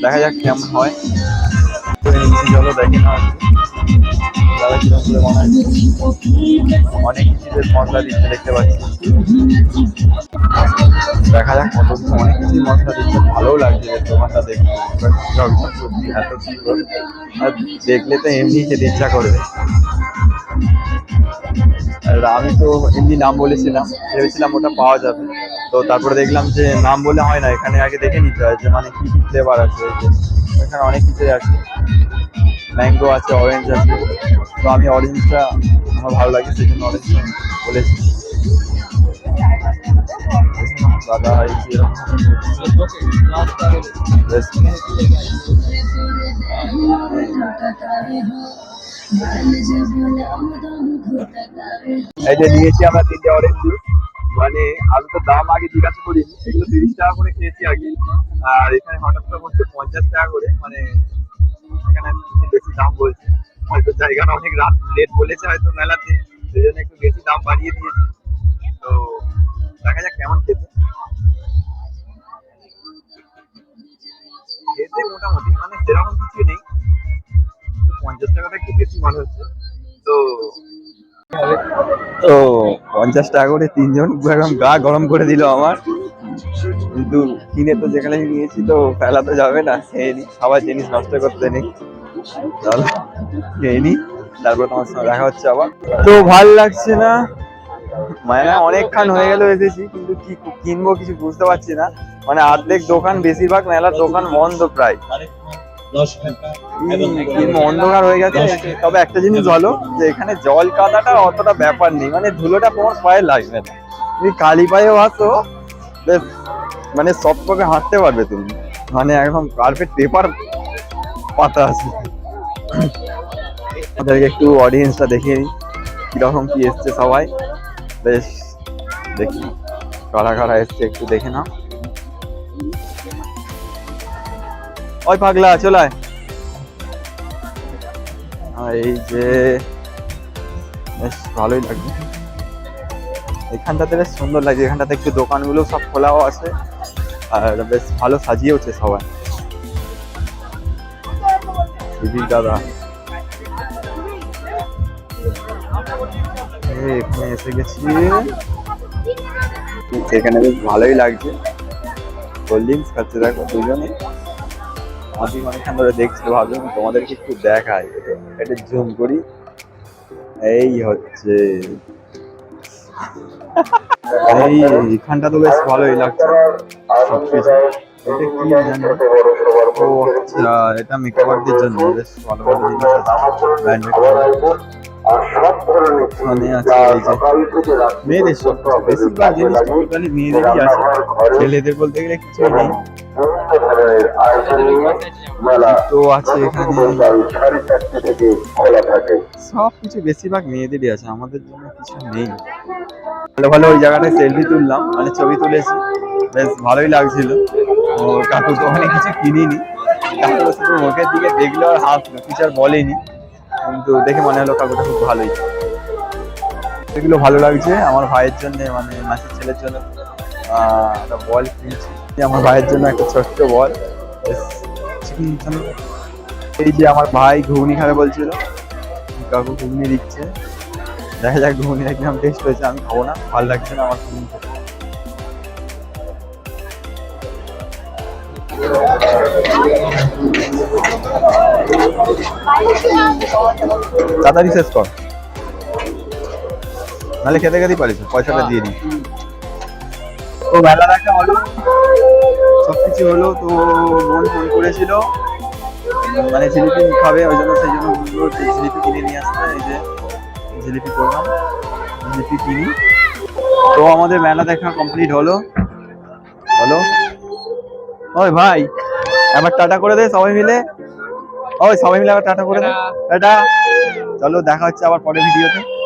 দেখা যাক কেমন হয়। চলো দেখি না দাদা কিরকম করে বানাচ্ছে। অনেক কিছুদের মশলা দিচ্ছে দেখতে পাচ্ছি। দেখা যাক কত কিছু অনেক কিছুই মশলা দিচ্ছে। ভালোও লাগছে দোকানটা দেখতে, সত্যি এত সুন্দর। আর দেখলে তো এমনি খেতে ইচ্ছা করবে। আর আমি তো এমনি নাম বলেছিলাম, ভেবেছিলাম ওটা পাওয়া যাবে, তো তারপরে দেখলাম যে নাম বলে হয় না, এখানে আগে দেখে নিতে হয় যে মানে কি কি ফ্লেভার আছে। এই যে এখানে অনেক কিছুই আছে, ম্যাঙ্গো আছে, অরেঞ্জ আছে। তো আমি অরেঞ্জটা আমার ভালো লাগে, সেই জন্য অরেঞ্জ বলেছি। দাদা এই যে এই যে নিয়েছি আমরা 3টে অরেঞ্জ জুস। মানে আমি তো দাম আগে জিজ্ঞাসা করিনি, এগুলো 30 টাকা করে খেয়েছি আগে। আর এখানে হঠাৎ করে বলছে 50 টাকা করে, মানে এখানে বেশি দাম বলছে। হয়তো জায়গাটা অনেক রাত লেট বলেছে হয়তো মেলাতে, সেই জন্য একটু বেশি দাম বাড়িয়ে দিয়েছে। তো দেখা যাক কেমন খেতে। খেতে মোটামুটি মানে সেরকম কিছু নেই, 50 টাকাটা একটু বেশি মনে হচ্ছে। তো তো 50 টাকা করে 3জন একদম গা গরম করে দিল আমার। কিন্তু কিনে তো যেখানে নিয়েছি তো ফেলা তো যাবে না, খেয়ে নি, সবার জিনিস নষ্ট করতে নেই। চলো খেয়ে নি, তারপর তোমার সঙ্গে দেখা হচ্ছে আবার। তো ভাল লাগছে না, মানে অনেকক্ষণ হয়ে গেল এসেছি, কিন্তু কি কিনবো কিছু বুঝতে পারছি না। মানে অর্ধেক দোকান, বেশিরভাগ মেলার দোকান বন্ধ প্রায়, অন্ধকার হয়ে গেছে। তবে একটা জিনিস ভালো যে এখানে জল কাদাটা অতটা ব্যাপার নেই, মানে ধুলোটা তোমার পায়ে লাগবে না। তুমি খালি পায়েও আসো, বেশ মানে সব পকে হাঁটতে পারবে তুমি, মানে একদম কার্পেট পেপার পাতা আছে। ওদেরকে একটু অডিয়েন্সটা দেখিয়ে নিই কিরকম কি এসছে সবাই। বেশ দেখি কারা কারা এসছে একটু দেখে নাও। ওই পাগলা চলায়। এই যে বেশ ভালোই লাগছে, এখানটাতে বেশ সুন্দর লাগছে। এখানটাতে একটু দোকানগুলো সব খোলাও আছে, আর বেশ ভালো সাজিয়েওছে সবাই। দাদা এখানে এসে গেছি, সেখানে বেশ ভালোই লাগছে। কোল্ড ড্রিঙ্কস খাচ্ছে দেখো দুজনে। আমি অনেকক্ষণ ধরে দেখছি, ভাবলাম তোমাদেরকে একটু দেখাই, এটা জুম করি। এই হচ্ছে এই এখানটা তো বেশ ভালোই লাগছে সবকিছু। এটা কি জানি, ও আচ্ছা এটা মেকআপের জন্য বেশ ভালো ভালো জিনিস আছে, ব্র্যান্ডেড মানে আছে। এই যে মেয়েদের সব বেশিরভাগ জিনিস টোটালি মেয়েদেরই আছে, ছেলেদের বলতে গেলে কিছুই নেই। তো আছে এখানে সব কিছু বেশিরভাগ মেয়েদেরই আছে, আমাদের জন্য কিছু নেই। ভালো ভালো ওই জায়গাটায় সেলফি তুললাম, মানে ছবি তুলেছি, বেশ ভালোই লাগছিল। ও কাকু তো অনেক কিছু কিনিনি, কাকু শুধু মুখের দিকে দেখলো আর হাসলো, কিছু আর বলেনি, কিন্তু দেখে মনে হলো কাকুটা খুব ভালোই। এগুলো ভালো লাগছে আমার ভাইয়ের জন্য, মানে মাসির ছেলের জন্য একটা বল কিনছি আমার ভাইয়ের জন্য, একটা ছোট্ট বল। এই যে আমার ভাই ঘুগনি খাবে বলছিল, কাকু ঘুগনি দিচ্ছে, দেখা যাক ঘুগনিটা কিরকম টেস্ট হয়েছে। আমি খাবো না, ভালো লাগছে না আমার ঘুগনি খেতে। তাড়াতাড়ি শেষ কর, নাহলে খেতে খেতেই পারিস, পয়সাটা দিয়ে দিই। তো মেলা দেখা হলো, সবকিছু হলো। তো বোন ফোন করেছিল, মানে জিলিপি খাবে, ওই জন্য সেই জন্য জিলিপি কিনে নিয়ে আসতে। এই যে জিলিপি করলাম, জিলিপি কিনি। তো আমাদের মেলা দেখা কমপ্লিট হলো। হলো ওই ভাই আবার টাটা করে দে সবাই মিলে, ওই সবাই মিলে আবার টাটা করে দে, টাটা। চলো দেখা হচ্ছে আবার পরের ভিডিওতে।